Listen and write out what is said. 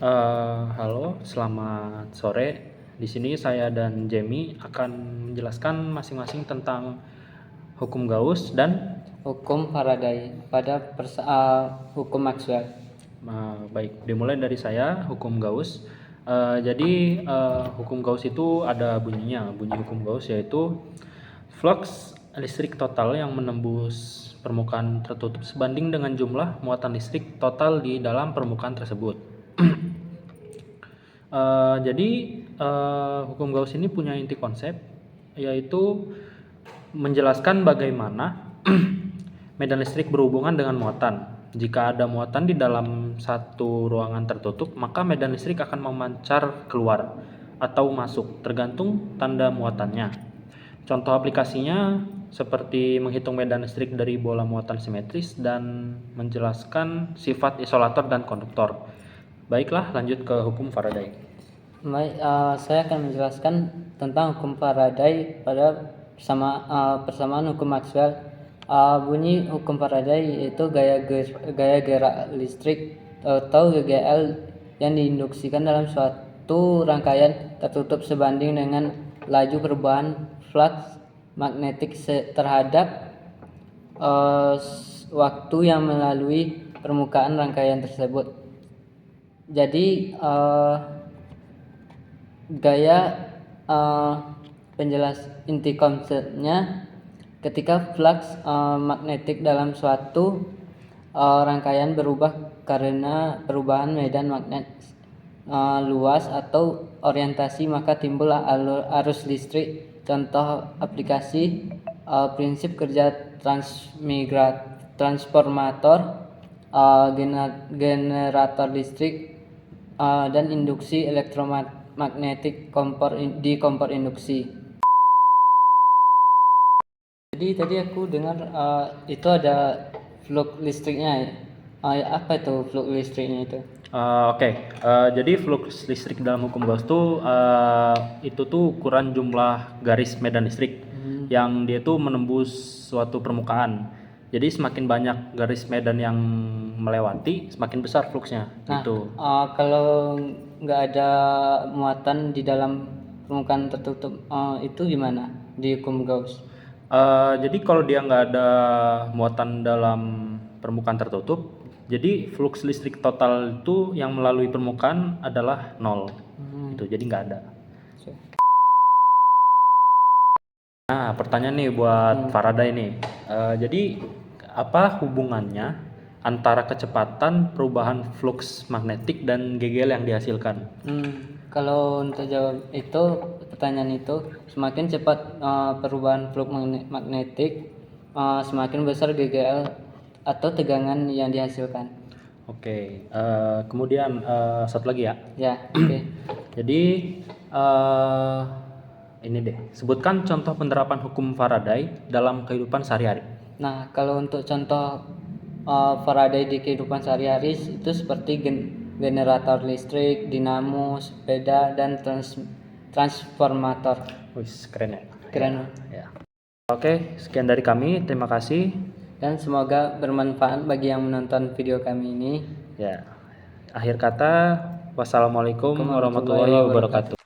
Halo, selamat sore. Di sini saya dan Jamie akan menjelaskan masing-masing tentang hukum Gauss dan Hukum Faraday pada hukum Maxwell. baik. Dimulai dari saya, hukum Gauss. Hukum Gauss itu ada bunyinya. Bunyi hukum Gauss yaitu flux listrik total yang menembus permukaan tertutup sebanding dengan jumlah muatan listrik total di dalam permukaan tersebut. Hukum Gauss ini punya inti konsep, yaitu menjelaskan bagaimana medan listrik berhubungan dengan muatan. Jika ada muatan di dalam satu ruangan tertutup, maka medan listrik akan memancar keluar atau masuk, tergantung tanda muatannya. Contoh aplikasinya seperti menghitung medan listrik dari bola muatan simetris dan menjelaskan sifat isolator dan konduktor. Baiklah, lanjut ke hukum Faraday. Baik, saya akan menjelaskan tentang hukum Faraday pada persamaan hukum Maxwell. Bunyi hukum Faraday yaitu gaya gerak listrik atau GGL yang diinduksikan dalam suatu rangkaian tertutup sebanding dengan laju perubahan flux magnetik terhadap waktu yang melalui permukaan rangkaian tersebut. Jadi penjelas inti konsepnya, ketika flux magnetik dalam suatu rangkaian berubah karena perubahan medan magnet luas atau orientasi, maka timbullah arus listrik. Contoh aplikasi prinsip kerja transformator, generator listrik, dan induksi elektromagnetik di kompor induksi. Jadi tadi aku dengar itu ada flux listriknya. Apa itu flux listriknya itu? Jadi flux listrik dalam hukum Gauss itu tuh ukuran jumlah garis medan listrik yang dia tuh menembus suatu permukaan. Jadi semakin banyak garis medan yang melewati, semakin besar fluxnya. Gitu. Kalau nggak ada muatan di dalam permukaan tertutup, itu gimana di hukum Gauss? Jadi kalau dia nggak ada muatan dalam permukaan tertutup, jadi flux listrik total itu yang melalui permukaan adalah 0. Gitu, jadi nggak ada. Nah, pertanyaan nih buat Faraday nih. Jadi apa hubungannya antara kecepatan perubahan flux magnetik dan GGL yang dihasilkan? Kalau untuk jawab itu, pertanyaan itu, semakin cepat perubahan flux magnetik, semakin besar GGL atau tegangan yang dihasilkan. Oke, kemudian satu lagi ya. Ya, oke. Jadi ini deh, sebutkan contoh penerapan hukum Faraday dalam kehidupan sehari-hari. Nah, kalau untuk contoh Faraday di kehidupan sehari-hari itu seperti generator listrik, dinamo, sepeda, dan transformator. Wih, keren ya. Keren. Ya. Oke, sekian dari kami. Terima kasih. Dan semoga bermanfaat bagi yang menonton video kami ini. Ya. Akhir kata, wassalamualaikum warahmatullahi wabarakatuh.